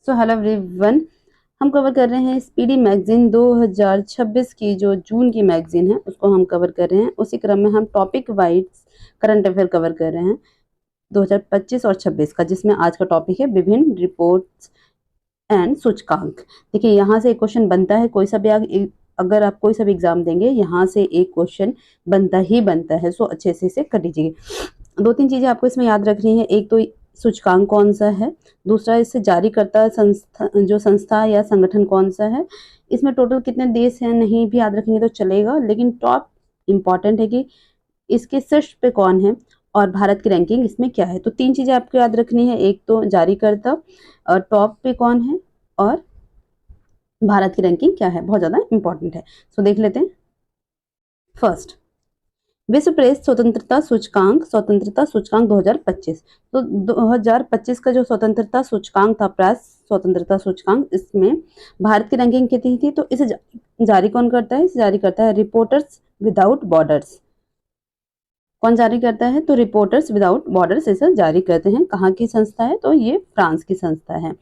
So hello everyone, हम cover कर रहे हैं स्पीडी मैगजीन 2026 की जो जून की मैगजीन है उसको हम कवर कर रहे हैं। उसी क्रम में हम topic wise current affair cover कर रहे हैं 2025 और 26 का, जिसमें आज का टॉपिक है विभिन्न रिपोर्ट्स एंड सूचकांक। देखिए यहाँ से एक क्वेश्चन बनता है, कोई सा भी अगर आप कोई सा भी एग्जाम देंगे यहाँ से एक क्वेश्चन बनता ही बनता है। सो अच्छे से इसे कर लीजिए। दो तीन चीजें आपको इसमें याद रखनी है। एक तो सूचकांक कौन सा है, दूसरा इससे जारी करता संस्था या संगठन कौन सा है, इसमें टोटल कितने देश हैं नहीं भी याद रखेंगे तो चलेगा, लेकिन टॉप इम्पॉर्टेंट है कि इसके शीर्ष पे कौन है और भारत की रैंकिंग इसमें क्या है। तो तीन चीजें आपको याद रखनी है, एक तो जारीकर्ता और टॉप पे कौन है और भारत की रैंकिंग क्या है, बहुत ज्यादा इंपॉर्टेंट है। सो देख लेते हैं। फर्स्ट, विश्व प्रेस स्वतंत्रता सूचकांक 2025। तो 2025 का जो स्वतंत्रता सूचकांक था, प्रेस स्वतंत्रता सूचकांक, इसमें भारत की रैंकिंग कितनी थी? तो इसे जारी कौन करता है? इसे जारी करता है रिपोर्टर्स विदाउट बॉर्डर्स। कौन जारी करता है? तो रिपोर्टर्स विदाउट बॉर्डर्स इसे जारी करते हैं। कहाँ की संस्था है? तो ये फ्रांस की संस्था है।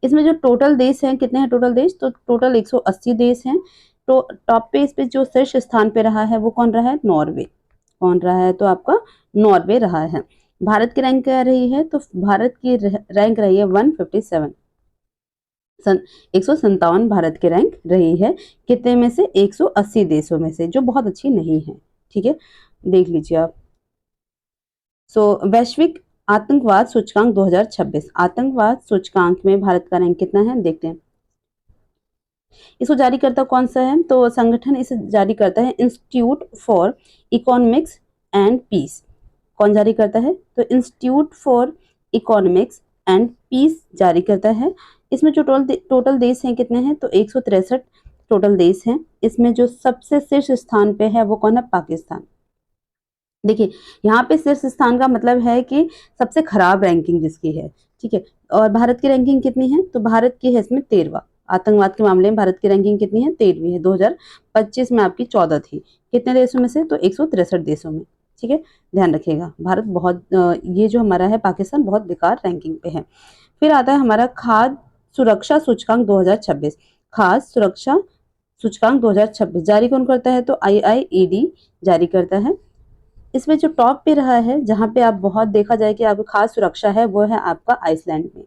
इसमें जो टोटल देश हैं, कितने हैं टोटल देश? तो टोटल 180 देश हैं। तो टॉप पे इस पे जो शीर्ष स्थान पे रहा है वो कौन रहा है? नॉर्वे। कौन रहा है? तो आपका नॉर्वे रहा है। भारत की रैंक क्या रही है? तो भारत की रैंक रही है 157। 157 भारत की रैंक रही है। कितने में से? 180 देशों में से, जो बहुत अच्छी नहीं है। ठीक है, देख लीजिए आप। वैश्विक आतंकवाद सूचकांक 2026। आतंकवाद सूचकांक में भारत का रैंक कितना है देखते हैं। इसको जारी करता कौन सा है? तो संगठन इसे जारी करता है institute for economics and peace. कौन जारी करता है? तो institute for economics and peace जारी करता है। इसमें जो टोटल देश हैं कितने हैं? तो 163 टोटल देश हैं। इसमें जो सबसे शीर्ष स्थान पे है वो कौन है? पाकिस्तान। देखिए यहाँ पे शीर्ष स्थान का मतलब है कि सबसे खराब रैंकिंग जिसकी है। ठीक है, और भारत की रैंकिंग कितनी है? तो भारत की है इसमें 13वां। आतंकवाद के मामले में भारत की रैंकिंग कितनी है? 13वीं है। 2025 में आपकी 14 थी। कितने देशों में से? तो 163 देशों में। ठीक है, ध्यान रखिएगा। भारत बहुत ये जो हमारा है पाकिस्तान बहुत बेकार रैंकिंग पे है। फिर आता है हमारा खाद्य सुरक्षा सूचकांक 2026। खाद्य सुरक्षा सूचकांक 2026 जारी कौन करता है? तो IIED जारी करता है। इसमें जो टॉप पे रहा है, जहाँ पे आप बहुत देखा जाए कि आपकी खाद्य सुरक्षा है, वो है आपका आइसलैंड में।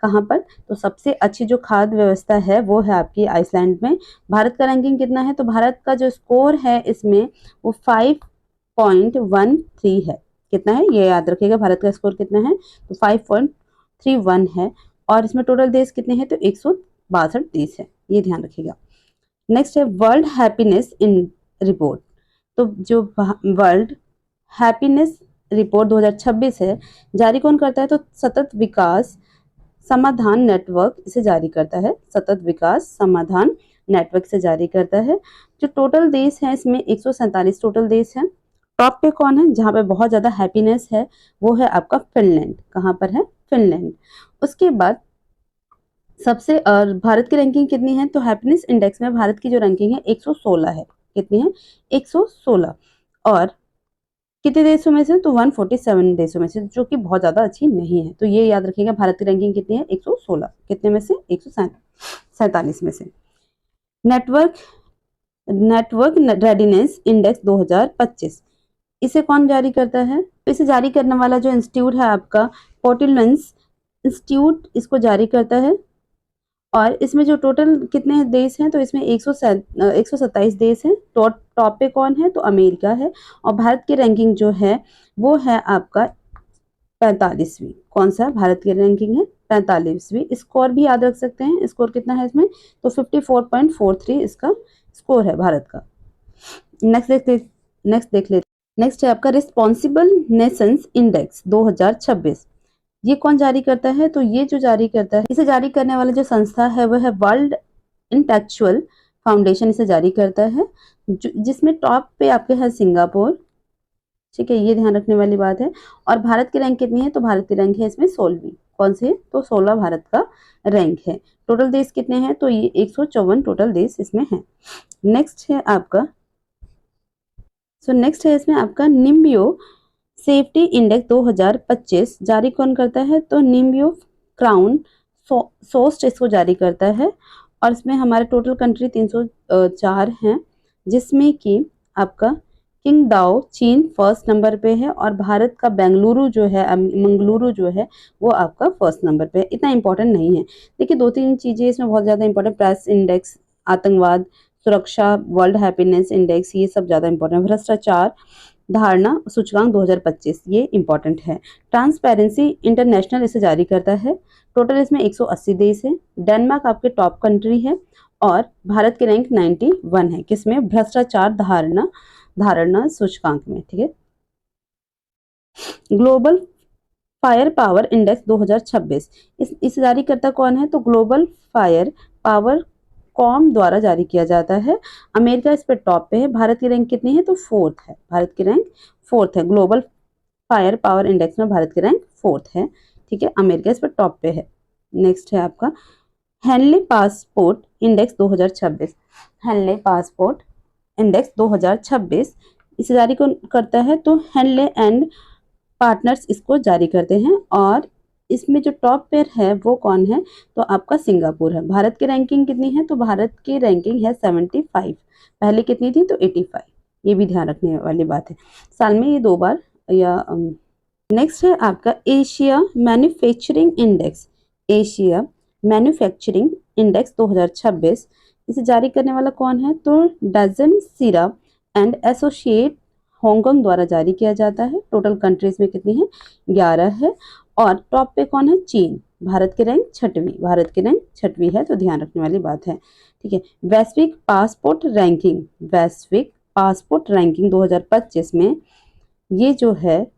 कहाँ पर? तो सबसे अच्छी जो खाद्य व्यवस्था है वो है आपकी आइसलैंड में। भारत का रैंकिंग कितना है? तो भारत का जो स्कोर है इसमें वो 5.13 है। कितना है ये याद रखिएगा, भारत का स्कोर कितना है? तो 5.31 है। और इसमें टोटल देश कितने हैं? तो 162 देश है, ये ध्यान रखिएगा। नेक्स्ट है वर्ल्ड हैप्पीनेस इन रिपोर्ट। तो जो वर्ल्ड हैप्पीनेस रिपोर्ट 2026 है, जारी कौन करता है? तो सतत विकास समाधान नेटवर्क इसे जारी करता है। सतत विकास समाधान नेटवर्क से जारी करता है। जो टोटल देश है इसमें 147 टोटल देश है। टॉप पे कौन है जहाँ पे बहुत ज्यादा हैप्पीनेस है? वो है आपका फिनलैंड। कहाँ पर है? फिनलैंड। उसके बाद सबसे भारत की रैंकिंग कितनी है? तो हैप्पीनेस इंडेक्स में भारत की जो रैंकिंग है 116 है। कितनी है? 116। और कितने देशों में से? तो 147 देशों में से, जो कि बहुत ज्यादा अच्छी नहीं है। तो ये याद रखिएगा, भारत की रैंकिंग कितनी है? 116। कितने में से? 147 में से। नेटवर्क नेटवर्क रेडीनेस इंडेक्स 2025, इसे कौन जारी करता है? तो इसे जारी करने वाला जो इंस्टीट्यूट है आपका पोर्टिलमेंस इंस्टीट्यूट इसको जारी करता है। और इसमें जो टोटल कितने देश हैं? तो इसमें 127 देश हैं। टॉप पे कौन है? तो अमेरिका है। और भारत की रैंकिंग जो है वो है आपका 45वीं। कौन सा? भारत की रैंकिंग है 45वीं। स्कोर भी याद रख सकते हैं, स्कोर कितना है इसमें? तो 54.43 इसका स्कोर है भारत का। नेक्स्ट देख लेते। नेक्स्ट है आपका रिस्पॉन्सिबल नेशंस इंडेक्स 2026। ये कौन जारी करता है? तो ये जो जारी करता है, इसे जारी करने वाला जो संस्था है वह है वर्ल्ड इंटेलेक्चुअल फाउंडेशन इसे जारी करता है, जिसमें टॉप पे आपके है सिंगापुर। ठीक है, ये ध्यान रखने वाली बात है। और भारत की रैंक कितनी है? तो भारत की रैंक है इसमें 16वीं। कौन से? तो 16 भारत का रैंक है। टोटल देश कितने हैं? तो ये 154 टोटल देश इसमें है। नेक्स्ट है आपका नेक्स्ट है इसमें आपका निम्बियो सेफ्टी इंडेक्स 2025 जारी कौन करता है? तो निम्बियो क्राउन सोस्ट इसको जारी करता है। और इसमें हमारे टोटल कंट्री 304 हैं, जिसमें कि आपका किंगदाओ चीन फर्स्ट नंबर पे है और भारत का बेंगलुरु जो है, मंगलुरु जो है वो आपका फर्स्ट नंबर पे है। इतना इंपॉर्टेंट नहीं है। देखिए 2-3 चीजें इसमें बहुत ज्यादा इंपॉर्टेंट, प्रेस इंडेक्स, आतंकवाद सुरक्षा, वर्ल्ड हैप्पीनेस इंडेक्स, ये सब ज्यादा इंपॉर्टेंट। भ्रष्टाचार धारणा सूचकांक 2025 ये इंपॉर्टेंट है। ट्रांसपेरेंसी इंटरनेशनल इसे जारी करता है। टोटल इसमें 180 देश है। डेनमार्क आपके टॉप कंट्री है और भारत के रैंक 91 है, किसमें? भ्रष्टाचार धारणा सूचकांक में। ठीक है। ग्लोबल फायर पावर इंडेक्स 2026 इसे जारी करता कौन है? तो ग्लोबल फायर पावर कॉम द्वारा जारी किया जाता है। अमेरिका इस पे टॉप पे है। भारत की रैंक कितनी है? तो 4th है। भारत की रैंक 4th है। ग्लोबल फायर पावर इंडेक्स में भारत की रैंक 4th है। ठीक है। अमेरिका इस पर टॉप पे है। नेक्स्ट है आपका Henley passport index 2026। Henley passport index 2026 इसे जारी कौन करता है? तो हेनले एंड पार्टनर्स इसको जारी करते हैं। और इसमें जो टॉप पेयर है वो कौन है? तो आपका सिंगापुर है। भारत की रैंकिंग कितनी है? तो भारत की रैंकिंग है 75। पहले कितनी थी? तो 85। ये भी ध्यान रखने वाली बात है। साल में ये 2 बार या नेक्स्ट है आपका Asia manufacturing index. Asia manufacturing index 2026 इसे जारी करने वाला कौन है? तो dozen Sira and associate Hong Kong द्वारा जारी किया जाता है। टोटल कंट्रीज में कितनी है? 11 है। और टॉप पे कौन है? चीन। भारत की रैंक 6वीं। भारत की रैंक 6वीं है, तो ध्यान रखने वाली बात है। ठीक है। वैश्विक पासपोर्ट रैंकिंग, वैश्विक पासपोर्ट रैंकिंग 2025 में ये जो है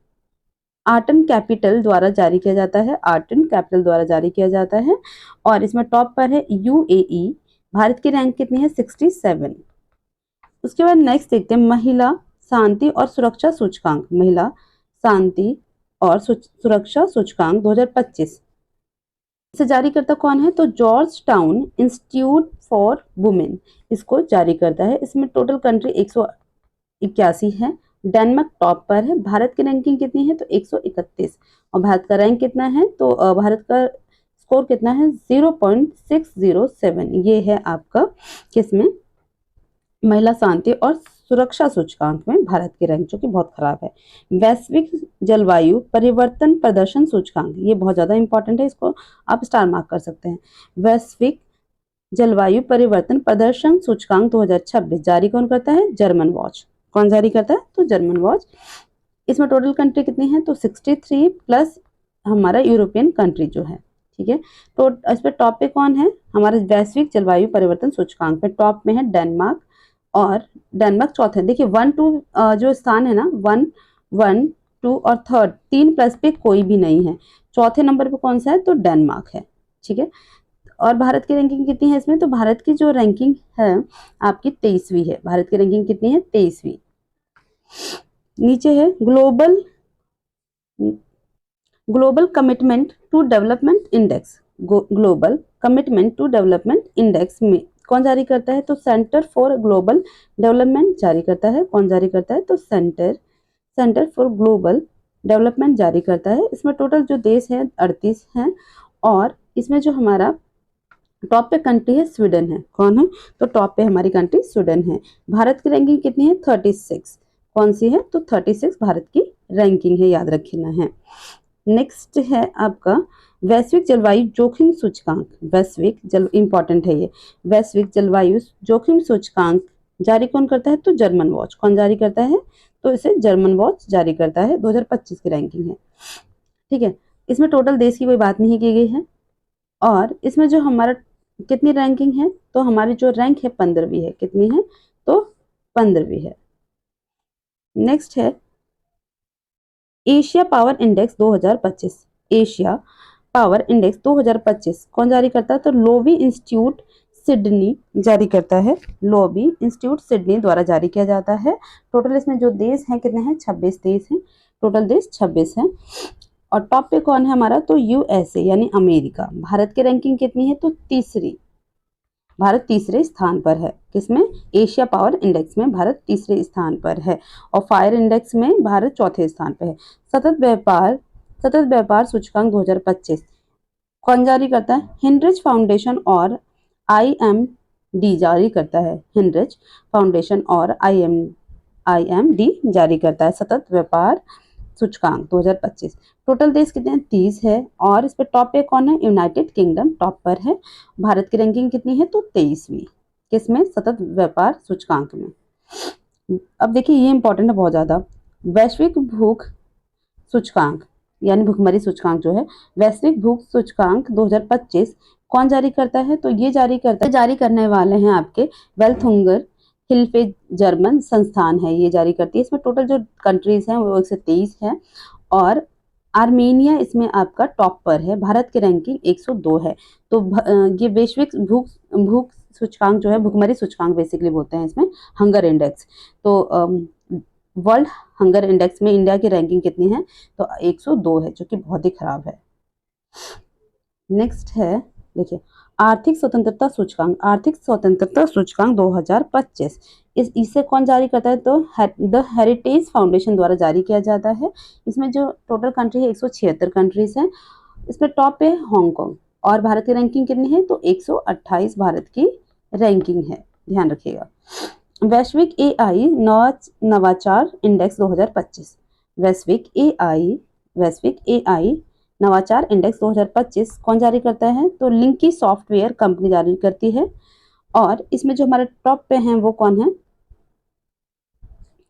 आर्टन कैपिटल द्वारा जारी किया जाता है। आर्टन कैपिटल द्वारा जारी किया जाता है और इसमें टॉप पर है यूएई। भारत की रैंक कितनी है? 67। उसके बाद नेक्स्ट देखते हैं महिला शांति और सुरक्षा सूचकांक। महिला शांति और सुरक्षा सूचकांक 2025 इसे जारी करता कौन है? तो George town institute for women इसको जारी करता है। इसमें टोटल कंट्री 181 है। डेनमार्क टॉप पर है। भारत की रैंकिंग कितनी है? तो 131। और भारत का रैंक कितना है? तो भारत का स्कोर कितना है? 0.607। ये है आपका किसमें? महिला शांति और सुरक्षा सूचकांक में भारत की रैंक, जो कि बहुत खराब है। वैश्विक जलवायु परिवर्तन प्रदर्शन सूचकांक, ये बहुत ज्यादा इंपॉर्टेंट है, इसको आप स्टार मार्क कर सकते हैं। वैश्विक जलवायु परिवर्तन प्रदर्शन सूचकांक 2026 जारी कौन करता है? German watch. कौन जारी करता है? तो जर्मन वॉच। इसमें टोटल कंट्री कितनी है? तो 63 प्लस हमारा यूरोपियन कंट्री जो है। ठीक है। तो इस पे टॉप पे कौन है? हमारे वैश्विक जलवायु परिवर्तन सूचकांक पे टॉप में है डेनमार्क और डेनमार्क चौथे। देखिए 1-2 जो स्थान है ना, 1, 2 और 3rd 3 प्लस पे कोई भी नहीं है। चौथे नंबर पे कौन सा है? तो डेनमार्क है। ठीक है। और भारत की रैंकिंग कितनी है इसमें? तो भारत की जो रैंकिंग है आपकी 23वीं है। भारत की रैंकिंग कितनी है? 23वीं। नीचे है global commitment to development index. Global commitment to development index में कौन जारी करता है? तो सेंटर फॉर ग्लोबल डेवलपमेंट जारी करता है। कौन जारी करता है? तो सेंटर फॉर ग्लोबल डेवलपमेंट जारी करता है। इसमें टोटल जो देश है 38 हैं और इसमें जो हमारा टॉप पे कंट्री है स्वीडन है। कौन है? तो टॉप पे हमारी कंट्री स्वीडन है। भारत की रैंकिंग कितनी है? 36। कौन सी है? तो 36 भारत की रैंकिंग है, याद रखना है। नेक्स्ट है आपका वैश्विक जलवायु जोखिम सूचकांक। वैश्विक जल इंपॉर्टेंट है ये। वैश्विक जलवायु जोखिम सूचकांक जारी कौन करता है? तो जर्मन वॉच। कौन जारी करता है? तो इसे जर्मन वॉच जारी करता है। 2025 की रैंकिंग है। ठीक है। इसमें टोटल देश की कोई बात नहीं की गई है। और इसमें जो हमारा कितनी रैंकिंग है? तो हमारी जो रैंक है 15वीं है। कितनी है? तो 15वीं है। नेक्स्ट है Asia power index 2025। Asia power index 2025 कौन जारी करता है? तो लोवी इंस्टीट्यूट सिडनी जारी करता है। लोवी इंस्टीट्यूट सिडनी द्वारा जारी किया जाता है। टोटल इसमें जो देश हैं कितने हैं? 26 देश हैं। टोटल देश 26 हैं। और टॉप पे कौन है हमारा? तो यूएसए यानी अमेरिका। भारत की रैंकिंग कितनी है? तो 3री। भारत 3रे स्थान पर है। किसमें? एशिया पावर इंडेक्स में भारत 3रे स्थान पर है। और फायर इंडेक्स में भारत 4थे स्थान पर है। सतत व्यापार सूचकांक 2025 कौन जारी करता है? हिनरिच फाउंडेशन और IMD जारी करता है। हिनरिच फाउंडेशन और IMD जारी करता है सतत व्यापार सूचकांक 2025। टोटल देश कितने हैं? 30 है। और इस पे टॉप पे कौन है? यूनाइटेड किंगडम टॉप पर है। भारत की रैंकिंग कितनी है? तो 23वीं। किसमें? सतत व्यापार सूचकांक में। अब देखिए ये इंपॉर्टेंट है बहुत ज्यादा। वैश्विक भूख सूचकांक यानी भुखमरी सूचकांक जो है, वैश्विक भूख सूचकांक 2025 कौन जारी करता है? तो ये जारी करने वाले हैं आपके वेल्थुंगर हिल्फे जर्मन संस्थान है, ये जारी करती है। इसमें टोटल जो कंट्रीज हैं वो 123 है और आर्मेनिया इसमें आपका टॉप पर है। भारत की रैंकिंग 102 है। तो ये वैश्विक भूख भूख सूचकांक जो है, भुखमरी सूचकांक बेसिकली बोलते हैं इसमें, हंगर इंडेक्स। तो वर्ल्ड हंगर इंडेक्स में इंडिया की रैंकिंग कितनी है? तो 102 है, जो कि बहुत ही खराब है। नेक्स्ट है देखिए आर्थिक स्वतंत्रता सूचकांक। आर्थिक स्वतंत्रता सूचकांक 2025 इसे कौन जारी करता है? तो द हेरिटेज फाउंडेशन द्वारा जारी किया जाता है। इसमें जो टोटल कंट्री है 176 कंट्रीज हैं। इसमें टॉप पे हांगकांग और भारत की रैंकिंग कितनी है? तो 128 भारत की रैंकिंग है, ध्यान रखिएगा। वैश्विक AI नवाचार इंडेक्स 2025। वैश्विक AI नवाचार इंडेक्स 2025 कौन जारी करता है? तो लिंकी सॉफ्टवेयर कंपनी जारी करती है। और इसमें जो हमारे टॉप पे हैं वो कौन है?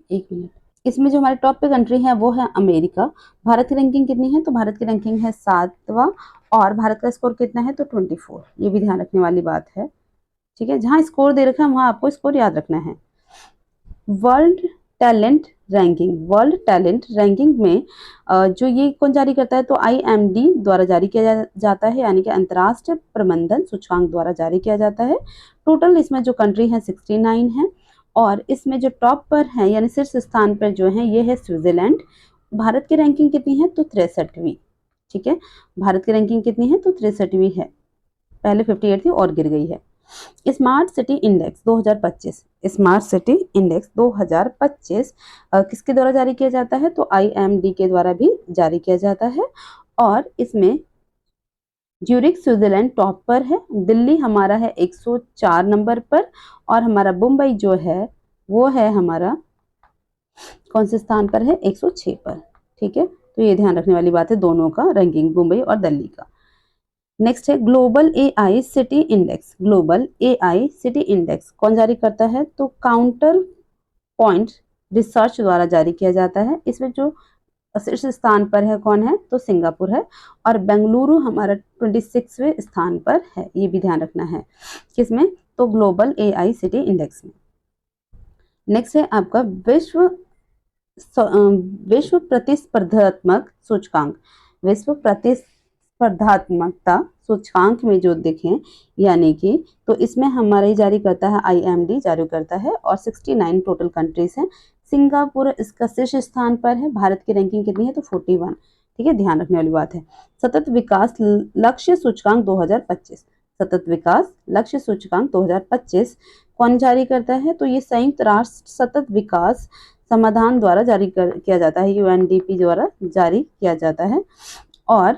एक मिनट। इसमें जो हमारे टॉप पे कंट्री है वो है अमेरिका। भारत की रैंकिंग कितनी है? तो भारत की रैंकिंग है 7वां और भारत का स्कोर कितना है? तो 24। ये भी ध्यान रखने वाली बात है, ठीक है। जहां स्कोर दे रखा है वहां आपको स्कोर याद रखना है। वर्ल्ड टैलेंट रैंकिंग में जो ये कौन जारी करता है? तो IMD द्वारा जारी किया जाता है, यानी कि अंतर्राष्ट्रीय प्रबंधन सूचकांक द्वारा जारी किया जाता है। टोटल इसमें जो कंट्री है 69 है और इसमें जो टॉप पर है यानी शीर्ष स्थान पर जो है ये है स्विट्जरलैंड। भारत की रैंकिंग कितनी है? तो 63वीं, ठीक है। भारत की रैंकिंग कितनी है? तो 63वीं है, पहले 58 थी और गिर गई है। Smart city index 2025। Smart city index 2025 किसके द्वारा जारी किया जाता है? तो IMD के द्वारा भी जारी किया जाता है। और इसमें ज्यूरिख स्विट्जरलैंड टॉप पर है, दिल्ली हमारा है 104 नंबर पर और हमारा मुंबई जो है वो है हमारा कौन से स्थान पर है? 106 पर, ठीक है। तो ये ध्यान रखने वाली बात है दोनों का रैंकिंग, मुंबई और दिल्ली का। नेक्स्ट है global AI city index. Global AI city index कौन जारी करता है? तो काउंटर पॉइंट रिसर्च द्वारा जारी किया जाता है। इसमें जो शीर्ष स्थान पर है कौन है? तो सिंगापुर है और बेंगलुरु हमारा 26वें स्थान पर है, ये भी ध्यान रखना है। किसमें? तो ग्लोबल AI सिटी इंडेक्स में। नेक्स्ट है आपका विश्व प्रतिस्पर्धात्मक सूचकांक। विश्व प्रतिस्पर्धात्मकता सूचकांक में जो देखें यानी कि तो इसमें हमारा ही जारी करता है, IMD जारी करता है और 69 टोटल कंट्रीज हैं। सिंगापुर इसका शीर्ष स्थान पर है। भारत की रैंकिंग कितनी है? तो 41, ठीक है, ध्यान रखने वाली बात है। सतत विकास लक्ष्य सूचकांक 2025। सतत विकास लक्ष्य सूचकांक 2025 कौन जारी करता है? तो ये संयुक्त राष्ट्र सतत विकास समाधान द्वारा जारी किया जाता है, UNDP द्वारा जारी किया जाता है। और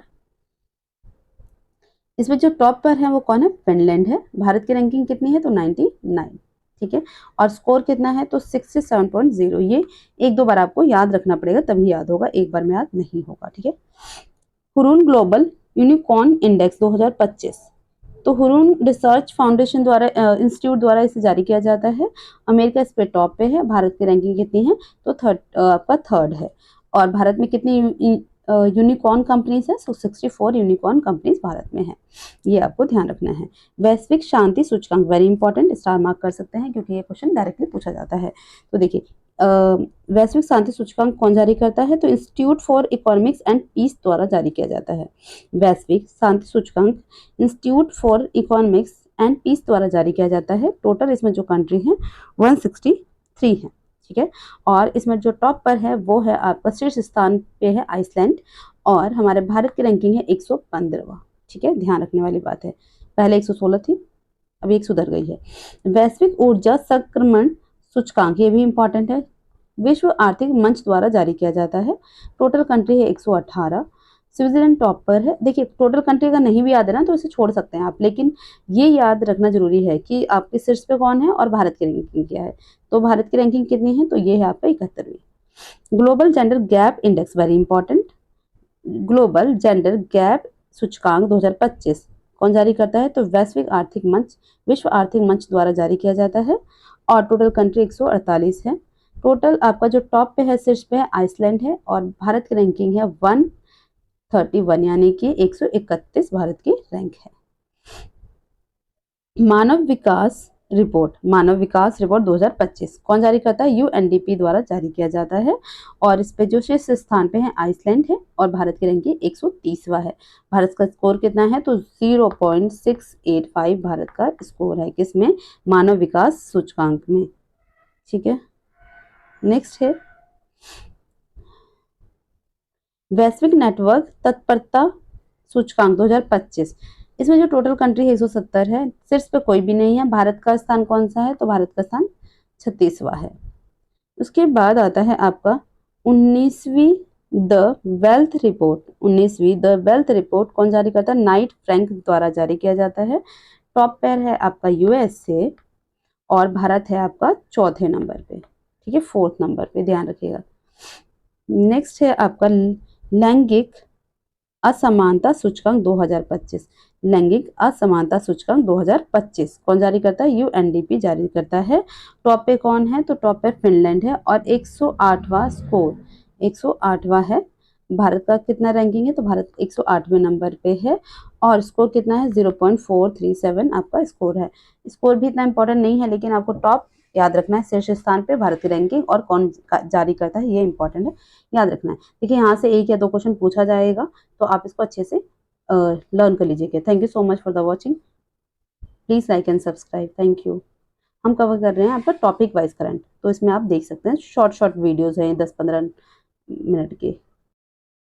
इसमें जो टॉप पर है वो कौन है? फिनलैंड है। भारत की रैंकिंग कितनी है? तो 99, ठीक है। और स्कोर कितना है? तो 67.0। ये एक दो बार आपको याद रखना पड़ेगा तभी याद होगा, एक बार में याद नहीं होगा, ठीक है। Hurun global unicorn index 2025। तो हुरून रिसर्च फाउंडेशन द्वारा इंस्टीट्यूट द्वारा इसे जारी किया जाता है। अमेरिका इस पे टॉप पे है। भारत की रैंकिंग कितनी है? तो आपका थर्ड है। और भारत में कितनी यूनिकॉर्न कंपनीज है? 64 यूनिकॉर्न कंपनीज भारत में है, ये आपको ध्यान रखना है। वैश्विक शांति सूचकांक, वेरी इंपॉर्टेंट, स्टार मार्क कर सकते हैं क्योंकि ये क्वेश्चन डायरेक्टली पूछा जाता है। तो देखिए वैश्विक शांति सूचकांक कौन जारी करता है? तो institute for economics and peace द्वारा जारी किया जाता है। वैश्विक शांति सूचकांक institute for economics and peace द्वारा जारी किया जाता है। टोटल इसमें जो कंट्री है 163 है, ठीक है। और इसमें जो टॉप पर है वो है आपका शीर्ष स्थान पे है आइसलैंड और हमारे भारत की रैंकिंग है 115वां, ठीक है, ध्यान रखने वाली बात है। पहले 116 थी, अभी 1 सुधर गई है। वैश्विक ऊर्जा संक्रमण सूचकांक, ये भी इंपॉर्टेंट है, विश्व आर्थिक मंच द्वारा जारी किया जाता है। टोटल कंट्री है 118। स्विट्जरलैंड टॉप पर है। देखिए टोटल कंट्री का नहीं भी याद है ना तो इसे छोड़ सकते हैं आप, लेकिन ये याद रखना जरूरी है कि आपके शीर्ष पे कौन है और भारत की रैंकिंग क्या है। तो भारत की रैंकिंग कितनी है, तो ये है आपका 71वीं। Global gender gap index, very important, global gender gap सूचकांक 2025 कौन जारी करता है, तो वैश्विक आर्थिक मंच, विश्व आर्थिक मंच द्वारा जारी किया जाता है। और टोटल कंट्री 148 है। टोटल आपका जो टॉप पे है, शीर्ष पे है, आइसलैंड है और भारत की रैंकिंग है 131, यानी कि 131 भारत की रैंक है। मानव विकास रिपोर्ट, मानव विकास रिपोर्ट 2025 कौन जारी करता है, यूएनडीपी द्वारा जारी किया जाता है। और इस पे जो शीर्ष स्थान पे है आइसलैंड है और भारत की रैंकिंग 130वां है। भारत का स्कोर कितना है, तो 0.685 भारत का स्कोर है किसमें, मानव विकास सूचकांक में। ठीक है, नेक्स्ट है वैश्विक नेटवर्क तत्परता सूचकांक 2025। इसमें जो टोटल कंट्री है 170 है, शीर्ष पे कोई भी नहीं है। भारत का स्थान कौन सा है, तो भारत का स्थान 36वां है। उसके बाद आता है आपका 19वीं द वेल्थ रिपोर्ट। 19वीं द वेल्थ रिपोर्ट कौन जारी करता है, नाइट फ्रैंक द्वारा जारी किया जाता है। टॉप पेयर है आपका यूएसए और भारत है आपका चौथे नंबर पे, ठीक है, 4th नंबर पे, ध्यान रखिएगा। नेक्स्ट है आपका लैंगिक असमानता सूचकांक 2025। लैंगिक असमानता सूचकांक 2025 कौन जारी करता है, यूएनडीपी जारी करता है। टॉप पे कौन है, तो टॉप पे फिनलैंड है और 108वां स्कोर, 108वां है। भारत का कितना रैंकिंग है, तो भारत 108वें नंबर पे है और स्कोर कितना है, 0.437 आपका स्कोर है। स्कोर भी इतना इंपॉर्टेंट नहीं है, लेकिन आपको टॉप याद रखना है, शीर्ष स्थान पे भारत की रैंकिंग और कौन जारी करता है, ये इंपॉर्टेंट है, याद रखना है। देखिए यहाँ से 1 या 2 क्वेश्चन पूछा जाएगा, तो आप इसको अच्छे से लर्न कर लीजिएगा। Thank you so much for the watching, please like and subscribe, thank you. हम कवर कर रहे हैं आपका टॉपिक वाइज करंट, तो इसमें आप देख सकते हैं शॉर्ट वीडियोज हैं 10-15 मिनट के।